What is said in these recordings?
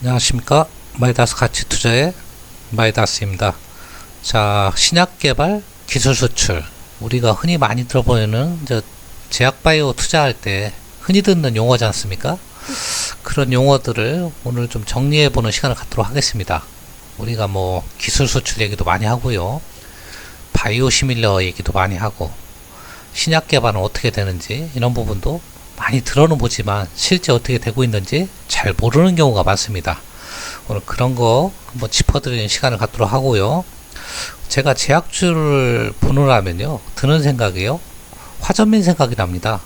안녕하십니까. 마이다스 가치투자의 마이다스입니다. 자, 신약개발 기술 수출, 우리가 흔히 많이 들어보는 제약바이오 투자할 때 흔히 듣는 용어지 않습니까? 그런 용어들을 오늘 좀 정리해보는 시간을 갖도록 하겠습니다. 우리가 뭐 기술 수출 얘기도 많이 하고요, 바이오 시밀러 얘기도 많이 하고, 신약 개발은 어떻게 되는지 이런 부분도 많이 들어는 보지만 실제 어떻게 되고 있는지 잘 모르는 경우가 많습니다. 오늘 그런 거 한번 짚어드리는 시간을 갖도록 하고요. 제가 제약주를 보느라면요, 드는 생각이요, 화전민 생각이 납니다.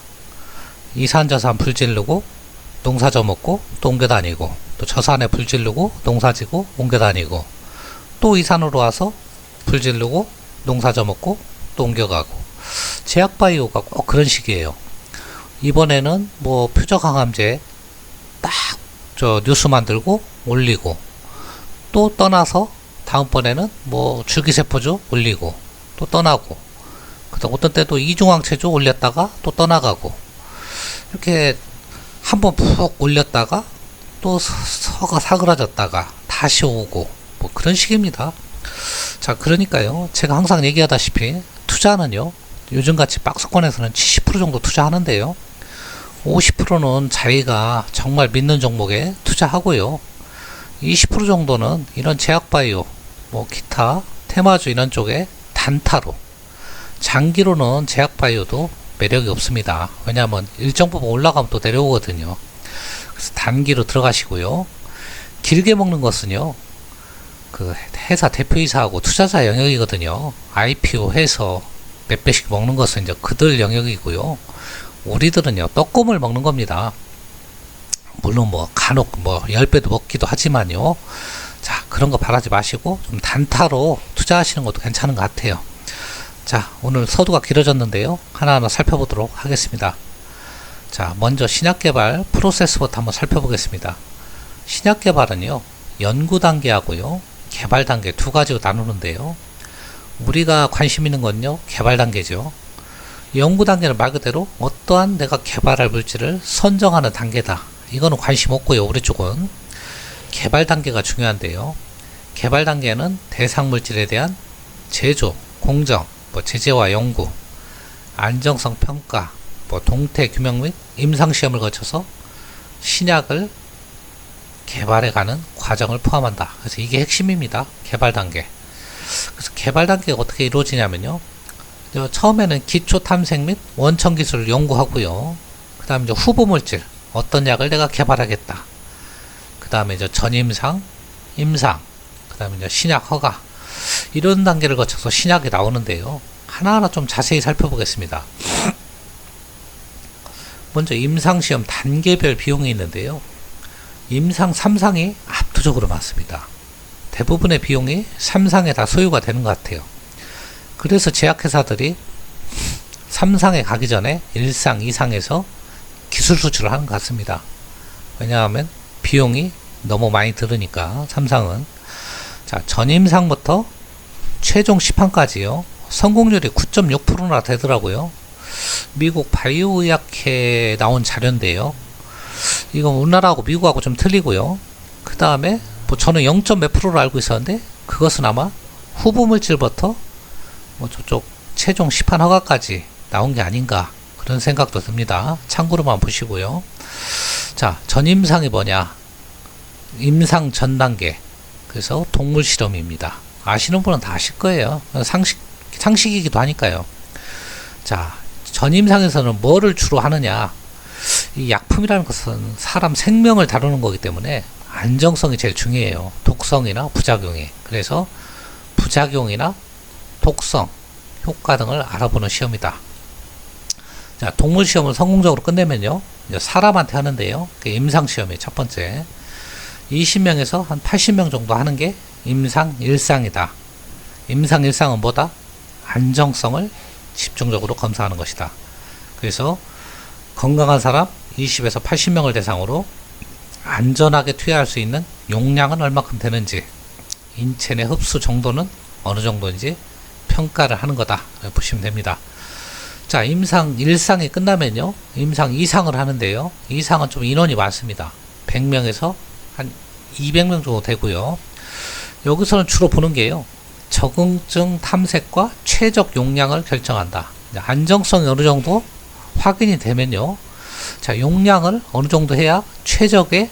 이산저산 불 지르고 농사 져먹고 또 옮겨 다니고, 또 저산에 불 지르고 농사 지고 옮겨 다니고, 또 이산으로 와서 불 지르고 농사 져먹고 또 옮겨가고, 제약바이오가 꼭 그런 식이에요. 이번에는 뭐 표적항암제 딱 뉴스 만들고 올리고, 또 떠나서 다음번에는 뭐 줄기세포주 올리고 또 떠나고, 그다음 어떤 때도 이중항체주 올렸다가 또 떠나가고, 이렇게 한번 푹 올렸다가 또 서가 사그라졌다가 다시 오고, 뭐 그런 식입니다. 자, 그러니까요, 제가 항상 얘기하다시피 투자는요, 요즘같이 박스권에서는 70% 정도 투자하는데요, 50%는 자기가 정말 믿는 종목에 투자하고요, 20% 정도는 이런 제약바이오, 뭐 기타 테마주 이런 쪽에 단타로, 장기로는 제약바이오도 매력이 없습니다. 왜냐하면 일정 부분 올라가면 또 내려오거든요. 그래서 단기로 들어가시고요. 길게 먹는 것은요, 그 회사 대표이사하고 투자자 영역이거든요. IPO 해서 몇 배씩 먹는 것은 이제 그들 영역이고요. 우리들은요, 떡고물 먹는 겁니다. 물론 뭐 간혹 뭐 10배도 먹기도 하지만요. 자, 그런 거 바라지 마시고 좀 단타로 투자하시는 것도 괜찮은 것 같아요. 자, 오늘 서두가 길어졌는데요, 하나하나 살펴보도록 하겠습니다. 자, 먼저 신약개발 프로세스부터 한번 살펴보겠습니다. 신약개발은요, 연구단계하고요, 개발단계 두 가지로 나누는데요, 우리가 관심 있는 건요, 개발단계죠. 연구단계는 말 그대로 어떠한 내가 개발할 물질을 선정하는 단계다. 이거는 관심 없고요. 우리 쪽은 개발단계가 중요한데요, 개발단계는 대상 물질에 대한 제조, 공정, 뭐 제재와 연구, 안정성 평가, 뭐 동태 규명 및 임상시험을 거쳐서 신약을 개발해가는 과정을 포함한다. 그래서 이게 핵심입니다. 개발단계. 그래서 개발단계가 어떻게 이루어지냐면요, 처음에는 기초 탐색 및 원천 기술을 연구하고요, 그 다음에 이제 후보 물질, 어떤 약을 내가 개발하겠다, 그 다음에 이제 전임상, 임상, 그 다음에 이제 신약 허가, 이런 단계를 거쳐서 신약이 나오는데요, 하나하나 좀 자세히 살펴보겠습니다. 먼저 임상시험 단계별 비용이 있는데요, 임상 3상이 압도적으로 많습니다. 대부분의 비용이 3상에 다 소요가 되는 것 같아요. 그래서 제약회사들이 3상에 가기 전에 1상, 2상에서 기술 수출을 하는 것 같습니다. 왜냐하면 비용이 너무 많이 들으니까 3상은. 자, 전임상부터 최종 시판까지요, 성공률이 9.6%나 되더라고요. 미국 바이오의학회에 나온 자료인데요, 이건 우리나라하고 미국하고 좀 틀리고요. 그 다음에 뭐 저는 0. 몇 프로를 알고 있었는데, 그것은 아마 후보 물질부터 뭐 저쪽 최종 시판 허가까지 나온 게 아닌가, 그런 생각도 듭니다. 참고로만 보시고요. 자, 전임상이 뭐냐, 임상 전 단계, 그래서 동물 실험입니다. 아시는 분은 다 아실 거예요. 상식이기도 하니까요. 자, 전임상에서는 뭐를 주로 하느냐, 이 약품이라는 것은 사람 생명을 다루는 거기 때문에 안정성이 제일 중요해요. 독성이나 부작용이. 그래서 부작용이나 독성, 효과 등을 알아보는 시험이다. 자, 동물 시험을 성공적으로 끝내면요, 이제 사람한테 하는데요, 그 임상 시험이 첫 번째. 20명에서 한 80명 정도 하는 게 임상 1상이다. 임상 1상은 뭐다? 안정성을 집중적으로 검사하는 것이다. 그래서 건강한 사람 20에서 80명을 대상으로 안전하게 투여할 수 있는 용량은 얼마큼 되는지, 인체 내 흡수 정도는 어느 정도인지 평가를 하는 거다 보시면 됩니다. 자, 임상 1상이 끝나면요, 임상 2상을 하는데요, 2상은 좀 인원이 많습니다. 100명에서 한 200명 정도 되고요. 여기서는 주로 보는 게요. 적응증 탐색과 최적 용량을 결정한다. 안정성이 어느 정도 확인이 되면요. 자, 용량을 어느 정도 해야 최적의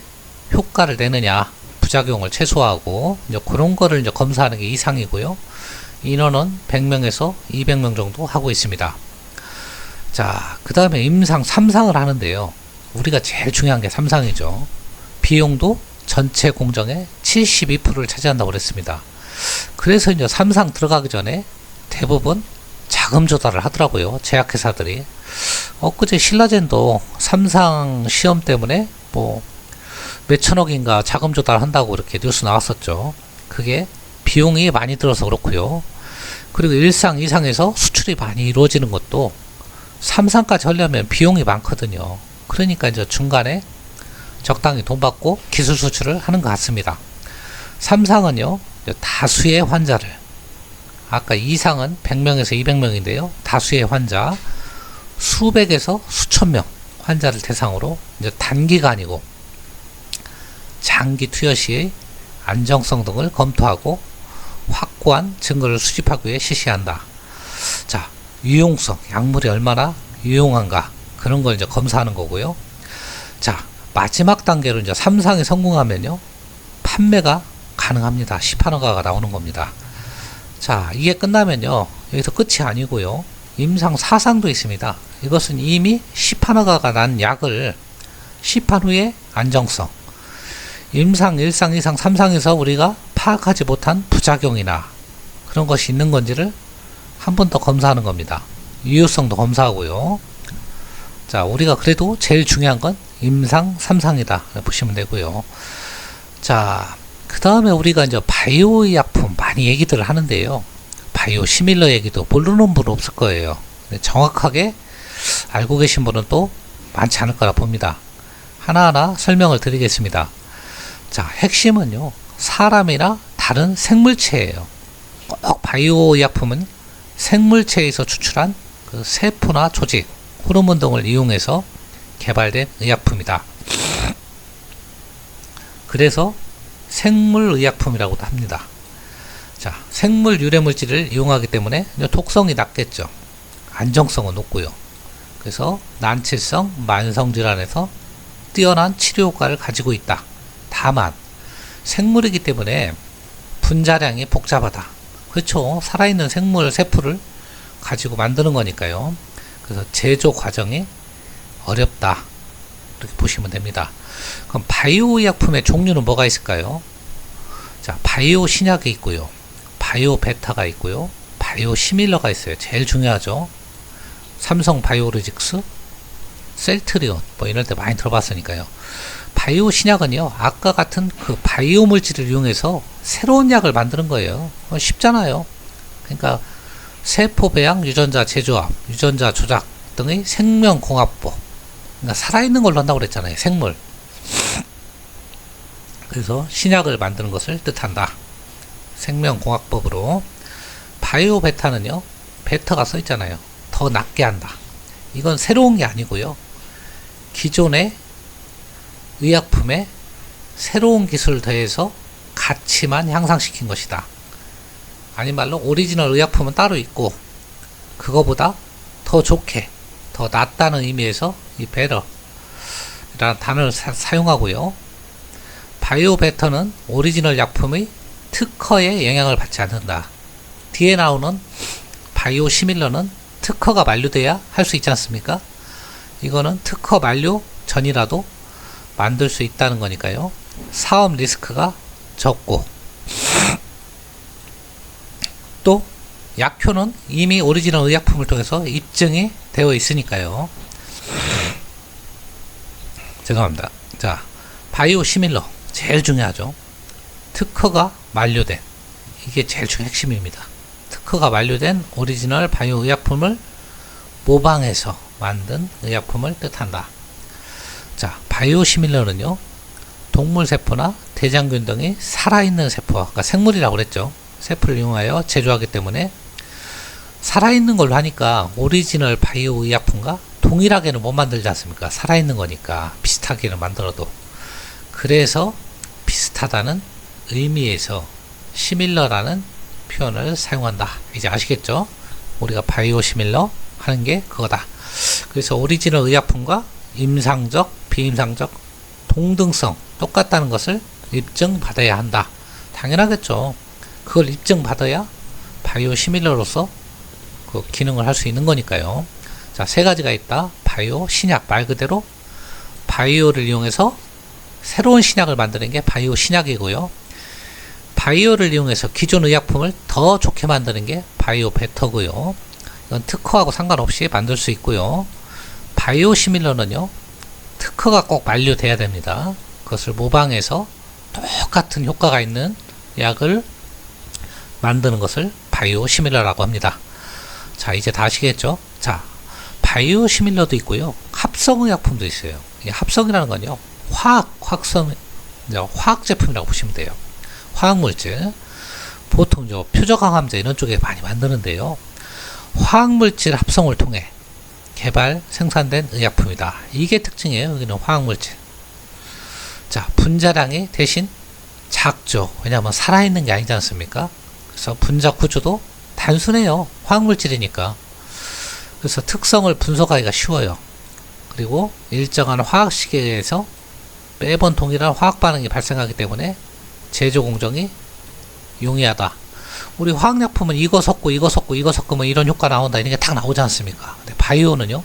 효과를 내느냐, 부작용을 최소화하고 이제 그런 거를 이제 검사하는 게 이상이고요. 인원은 100명에서 200명 정도 하고 있습니다. 자, 그 다음에 임상 3상을 하는데요. 우리가 제일 중요한 게 3상이죠. 비용도 전체 공정의 72%를 차지한다고 그랬습니다. 그래서 이제 3상 들어가기 전에 대부분 자금 조달을 하더라고요. 제약회사들이. 엊그제 신라젠도 3상 시험 때문에 뭐 몇천억인가 자금 조달한다고 이렇게 뉴스 나왔었죠. 그게 비용이 많이 들어서 그렇고요. 그리고 1상, 2상에서 수출이 많이 이루어지는 것도 3상까지 하려면 비용이 많거든요. 그러니까 이제 중간에 적당히 돈 받고 기술 수출을 하는 것 같습니다. 3상은요, 다수의 환자를, 아까 2상은 100명에서 200명인데요. 다수의 환자, 수백에서 수천 명 환자를 대상으로 이제 단기간이고 장기 투여 시의 안정성 등을 검토하고 확고한 증거를 수집하기 위해 실시한다. 자, 유용성, 약물이 얼마나 유용한가 그런 걸 이제 검사하는 거고요. 자, 마지막 단계로 이제 3상이 성공하면요, 판매가 가능합니다. 시판허가가 나오는 겁니다. 자, 이게 끝나면요, 여기서 끝이 아니고요, 임상 4상도 있습니다. 이것은 이미 시판허가가 난 약을 시판 후에 안정성, 임상 1상, 2상, 3상에서 우리가 파악하지 못한 부작용이나 그런 것이 있는 건지를 한 번 더 검사하는 겁니다. 유효성도 검사하고요. 자, 우리가 그래도 제일 중요한 건 임상 3상이다 보시면 되고요. 자, 그 다음에 우리가 이제 바이오 의약품 많이 얘기들을 하는데요. 바이오 시밀러 얘기도 모르는 분은 없을 거예요. 정확하게 알고 계신 분은 또 많지 않을 거라 봅니다. 하나하나 설명을 드리겠습니다. 자, 핵심은요, 사람이나 다른 생물체예요. 꼭 바이오 의약품은 생물체에서 추출한 그 세포나 조직, 호르몬 등을 이용해서 개발된 의약품이다. 그래서 생물의약품이라고도 합니다. 자, 생물 유래물질을 이용하기 때문에 독성이 낮겠죠. 안정성은 높고요. 그래서 난치성 만성질환에서 뛰어난 치료 효과를 가지고 있다. 다만 생물이기 때문에 분자량이 복잡하다. 그렇죠. 살아있는 생물 세포를 가지고 만드는 거니까요. 그래서 제조 과정이 어렵다. 이렇게 보시면 됩니다. 그럼 바이오 의약품의 종류는 뭐가 있을까요? 자, 바이오 신약이 있고요. 바이오 베타가 있고요. 바이오 시밀러가 있어요. 제일 중요하죠. 삼성 바이오로직스, 셀트리온 뭐 이럴 때 많이 들어봤으니까요. 바이오 신약은요, 아까 같은 그 바이오 물질을 이용해서 새로운 약을 만드는 거예요. 쉽잖아요. 그러니까 세포 배양, 유전자 재조합, 유전자 조작 등의 생명공학법. 그러니까 살아있는 걸로 한다고 그랬잖아요. 생물. 그래서 신약을 만드는 것을 뜻한다. 생명공학법으로. 바이오 베타는요, 베타가 써 있잖아요. 더 낫게 한다. 이건 새로운 게 아니고요. 기존의 의약품에 새로운 기술을 더해서 가치만 향상시킨 것이다. 아닌 말로 오리지널 의약품은 따로 있고 그거보다 더 좋게, 더 낫다는 의미에서 이 better 라는 단어를 사용하고요. 바이오 베터는 오리지널 약품의 특허에 영향을 받지 않는다. 뒤에 나오는 바이오 시밀러는 특허가 만료돼야 할 수 있지 않습니까? 이거는 특허 만료 전이라도 만들 수 있다는 거니까요. 사업 리스크가 적고, 또 약효는 이미 오리지널 의약품을 통해서 입증이 되어 있으니까요. 죄송합니다. 자, 바이오 시밀러 제일 중요하죠. 특허가 만료된, 이게 제일 핵심입니다. 특허가 만료된 오리지널 바이오 의약품을 모방해서 만든 의약품을 뜻한다. 자, 바이오 시밀러는요, 동물 세포나 대장균 등이 살아있는 세포, 그러니까 생물이라고 그랬죠. 세포를 이용하여 제조하기 때문에 살아있는 걸로 하니까 오리지널 바이오 의약품과 동일하게는 못 만들지 않습니까? 살아있는 거니까 비슷하게는 만들어도. 그래서 비슷하다는 의미에서 시밀러라는 표현을 사용한다. 이제 아시겠죠? 우리가 바이오 시밀러 하는 게 그거다. 그래서 오리지널 의약품과 임상적, 비임상적 동등성 똑같다는 것을 입증받아야 한다. 당연하겠죠. 그걸 입증받아야 바이오 시밀러로서 그 기능을 할 수 있는 거니까요. 자, 세 가지가 있다. 바이오 신약, 말 그대로 바이오를 이용해서 새로운 신약을 만드는 게 바이오 신약이고요. 바이오를 이용해서 기존 의약품을 더 좋게 만드는 게 바이오 베터고요. 이건 특허하고 상관없이 만들 수 있고요. 바이오 시밀러는요, 특허가 꼭 만료돼야 됩니다. 그것을 모방해서 똑같은 효과가 있는 약을 만드는 것을 바이오 시밀러라고 합니다. 자, 이제 다 아시겠죠? 자, 바이오 시밀러도 있고요. 합성의약품도 있어요. 이 합성이라는 건요, 화학 제품이라고 보시면 돼요. 화학물질. 보통 표적항암제 이런 쪽에 많이 만드는데요. 화학물질 합성을 통해 개발, 생산된 의약품이다. 이게 특징이에요. 여기는 화학물질. 자, 분자량이 대신 작죠. 왜냐하면 살아있는 게 아니지 않습니까? 그래서 분자 구조도 단순해요. 화학물질이니까. 그래서 특성을 분석하기가 쉬워요. 그리고 일정한 화학 시계에서 매번 동일한 화학 반응이 발생하기 때문에 제조 공정이 용이하다. 우리 화학약품은 이거 섞고 이거 섞고 이거 섞으면 이런 효과 나온다, 이런 게 딱 나오지 않습니까? 근데 바이오는요,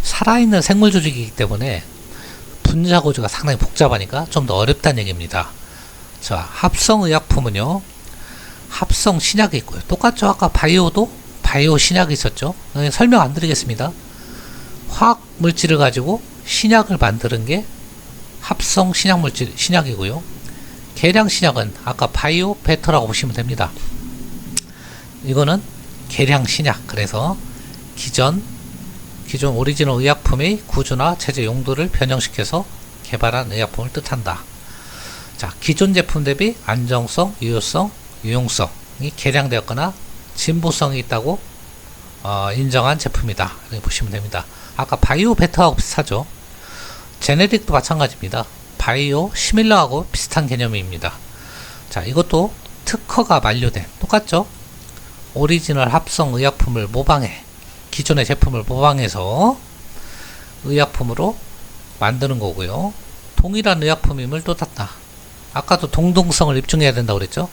살아있는 생물 조직이기 때문에 분자 구조가 상당히 복잡하니까 좀 더 어렵다는 얘기입니다. 자, 합성의약품은요, 합성 신약이 있고요. 똑같죠? 아까 바이오도 바이오 신약이 있었죠? 설명 안 드리겠습니다. 화학 물질을 가지고 신약을 만드는 게 합성 신약이고요. 계량 신약은 아까 바이오 베터라고 보시면 됩니다. 이거는 계량 신약. 그래서 기존 오리지널 의약품의 구조나 제조 용도를 변형시켜서 개발한 의약품을 뜻한다. 자, 기존 제품 대비 안정성, 유효성, 유용성이 개량되었거나 진보성이 있다고 인정한 제품이다. 이렇게 보시면 됩니다. 아까 바이오 베터하고 비슷하죠. 제네릭도 마찬가지입니다. 바이오 시밀러하고 비슷한 개념입니다. 자, 이것도 특허가 만료된, 똑같죠? 오리지널 합성 의약품을 모방해, 기존의 제품을 모방해서 의약품으로 만드는 거고요. 동일한 의약품임을 또닫다. 아까도 동등성을 입증해야 된다고 그랬죠?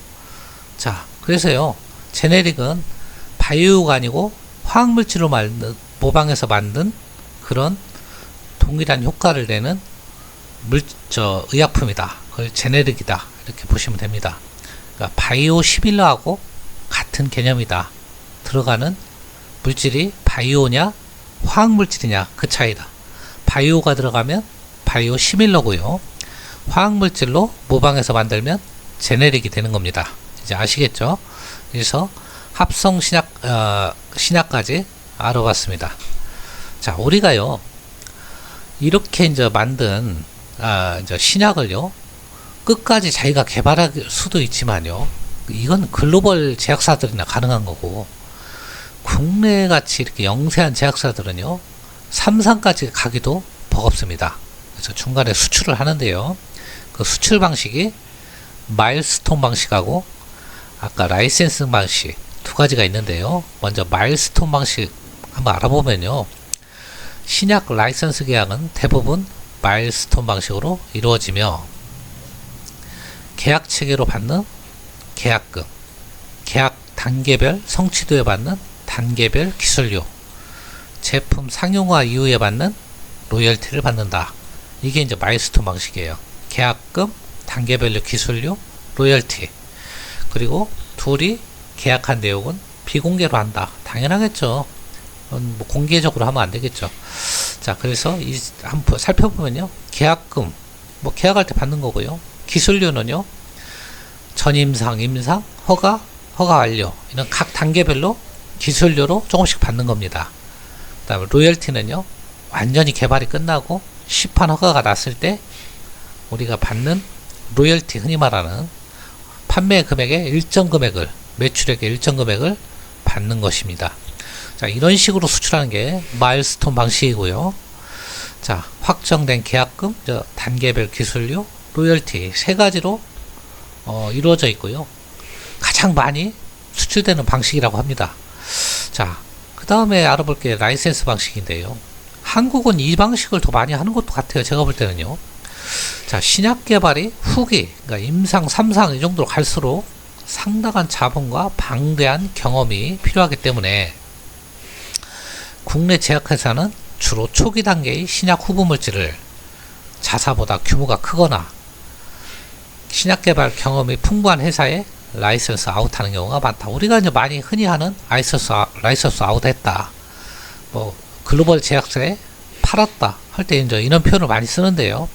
자, 그래서요, 제네릭은 바이오가 아니고 화학물질로 모방해서 만든 그런 동일한 효과를 내는 의약품이다. 그걸 제네릭이다. 이렇게 보시면 됩니다. 그러니까 바이오 시밀러하고 같은 개념이다. 들어가는 물질이 바이오냐 화학물질이냐 그 차이다. 바이오가 들어가면 바이오 시밀러고요. 화학물질로 모방해서 만들면 제네릭이 되는 겁니다. 이제 아시겠죠? 그래서 합성 신약까지 알아봤습니다. 자, 우리가요, 이렇게 이제 만든 이제 신약을요, 끝까지 자기가 개발할 수도 있지만요, 이건 글로벌 제약사들이나 가능한 거고, 국내 같이 이렇게 영세한 제약사들은요, 3상까지 가기도 버겁습니다. 그래서 중간에 수출을 하는데요, 그 수출 방식이 마일스톤 방식하고 아까 라이센스 방식 두 가지가 있는데요. 먼저 마일스톤 방식 한번 알아보면요, 신약 라이선스 계약은 대부분 마일스톤 방식으로 이루어지며 계약 체계로 받는 계약금, 계약 단계별 성취도에 받는 단계별 기술료, 제품 상용화 이후에 받는 로열티를 받는다. 이게 이제 마일스톤 방식이에요. 계약금, 단계별로 기술료, 로열티. 그리고 둘이 계약한 내용은 비공개로 한다. 당연하겠죠. 뭐 공개적으로 하면 안 되겠죠. 자, 그래서 한번 살펴보면요, 계약금, 뭐 계약할 때 받는 거고요. 기술료는요, 전임상, 임상, 허가 완료, 이런 각 단계별로 기술료로 조금씩 받는 겁니다. 그 다음에 로열티는요, 완전히 개발이 끝나고 시판 허가가 났을 때 우리가 받는 로열티, 흔히 말하는 판매 금액의 일정 금액을, 매출액의 일정 금액을 받는 것입니다. 자, 이런 식으로 수출하는 게 마일스톤 방식이고요. 자, 확정된 계약금, 단계별 기술료, 로열티 세 가지로 이루어져 있고요. 가장 많이 수출되는 방식이라고 합니다. 자, 그 다음에 알아볼 게 라이센스 방식인데요. 한국은 이 방식을 더 많이 하는 것도 같아요. 제가 볼 때는요. 자, 신약 개발이 후기, 그러니까 임상, 3상 이 정도로 갈수록 상당한 자본과 방대한 경험이 필요하기 때문에 국내 제약회사는 주로 초기 단계의 신약 후보 물질을 자사보다 규모가 크거나 신약 개발 경험이 풍부한 회사에 라이선스 아웃하는 경우가 많다. 우리가 이제 많이 흔히 하는 라이선스 아웃했다, 뭐 글로벌 제약사에 팔았다 할 때 이제 이런 표현을 많이 쓰는데요.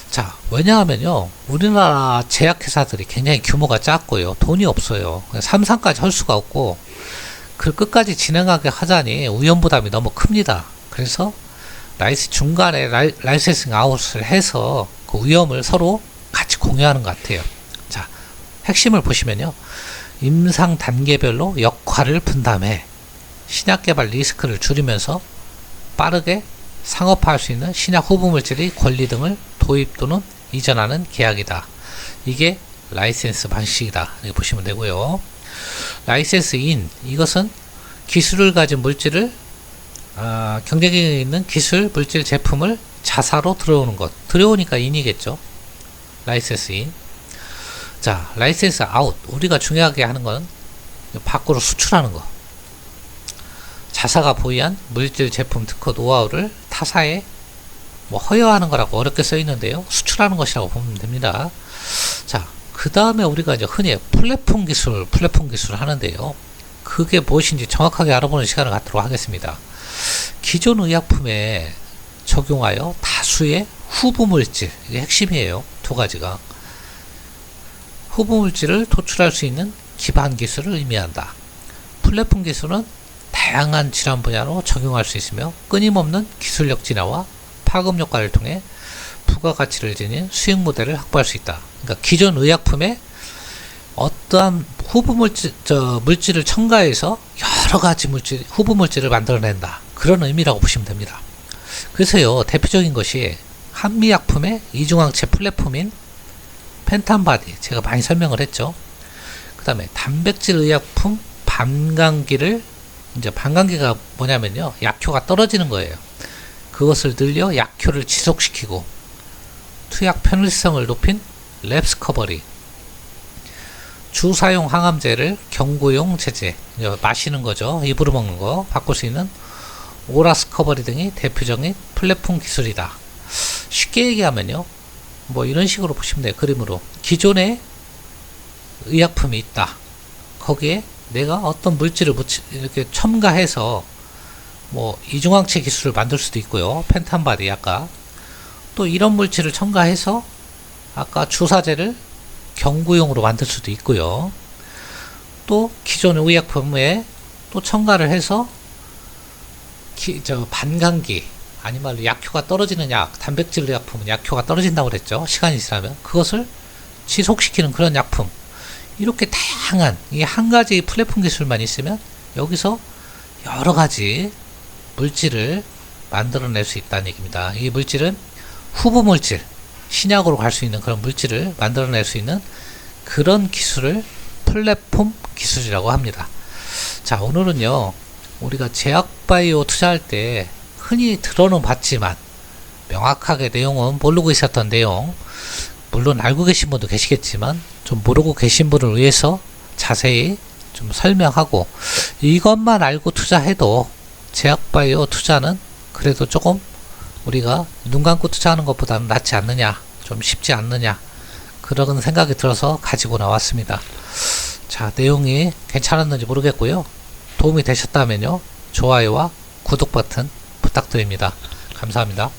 자, 왜냐하면요, 우리나라 제약회사들이 굉장히 규모가 작고요, 돈이 없어요. 3상까지 할 수가 없고, 그 끝까지 진행하게 하자니 위험부담이 너무 큽니다. 그래서 중간에 라이센싱 아웃을 해서 그 위험을 서로 같이 공유하는 것 같아요. 자, 핵심을 보시면요, 임상 단계별로 역할을 분담해 신약 개발 리스크를 줄이면서 빠르게 상업화할 수 있는 신약 후보 물질의 권리 등을 도입 또는 이전하는 계약이다. 이게 라이센스 방식이다. 이렇게 보시면 되고요. 라이센스인, 이것은 기술을 가진 물질을 경쟁력이 있는 기술, 물질, 제품을 자사로 들어오는 것. 들어오니까 인이겠죠. 라이센스인. 자, 라이센스 아웃. 우리가 중요하게 하는 건 밖으로 수출하는 거. 자사가 보유한 물질, 제품, 특허, 노하우를 타사에 뭐 허여하는 거라고 어렵게 써 있는데요. 수출하는 것이라고 보면 됩니다. 자, 그 다음에 우리가 이제 흔히 플랫폼 기술 하는데요. 그게 무엇인지 정확하게 알아보는 시간을 갖도록 하겠습니다. 기존 의약품에 적용하여 다수의 후보 물질, 이게 핵심이에요. 두 가지가. 후보 물질을 도출할 수 있는 기반 기술을 의미한다. 플랫폼 기술은 다양한 질환 분야로 적용할 수 있으며 끊임없는 기술력 진화와 파급 효과를 통해 부가가치를 지닌 수익 모델을 확보할 수 있다. 그러니까 기존 의약품에 어떠한 후보 물질을 첨가해서 여러 가지 후보 물질을 만들어낸다. 그런 의미라고 보시면 됩니다. 그래서요, 대표적인 것이 한미약품의 이중항체 플랫폼인 펜탄바디, 제가 많이 설명을 했죠. 그 다음에 단백질 의약품 반감기를, 이제 반감기가 뭐냐면요, 약효가 떨어지는 거예요. 그것을 늘려 약효를 지속시키고 투약 편의성을 높인 랩스커버리, 주사용 항암제를 경구용 제제, 마시는 거죠, 입으로 먹는 거, 바꿀 수 있는 오라스커버리 등이 대표적인 플랫폼 기술이다. 쉽게 얘기하면요, 뭐 이런 식으로 보시면 돼요. 그림으로 기존에 의약품이 있다. 거기에 내가 어떤 물질을 이렇게 첨가해서 뭐 이중항체 기술을 만들 수도 있고요. 펜탄바디, 아까 또 이런 물질을 첨가해서 아까 주사제를 경구용으로 만들 수도 있고요. 또 기존의 의약품에 또 첨가를 해서 반감기, 아니면 약효가 떨어지는 약, 단백질 의약품은 약효가 떨어진다고 그랬죠. 시간이 지나면 그것을 지속시키는 그런 약품. 이렇게 다양한, 이 한 가지 플랫폼 기술만 있으면 여기서 여러 가지 물질을 만들어낼 수 있다는 얘기입니다. 이 물질은 후보 물질, 신약으로 갈 수 있는 그런 물질을 만들어낼 수 있는 그런 기술을 플랫폼 기술이라고 합니다. 자, 오늘은요, 우리가 제약바이오 투자할 때 흔히 들어는 봤지만 명확하게 내용은 모르고 있었던 내용, 물론 알고 계신 분도 계시겠지만 좀 모르고 계신 분을 위해서 자세히 좀 설명하고, 이것만 알고 투자해도 제약바이오 투자는 그래도 조금 우리가 눈 감고 투자하는 것보다는 낫지 않느냐, 좀 쉽지 않느냐, 그런 생각이 들어서 가지고 나왔습니다. 자, 내용이 괜찮았는지 모르겠고요. 도움이 되셨다면요, 좋아요와 구독 버튼 부탁드립니다. 감사합니다.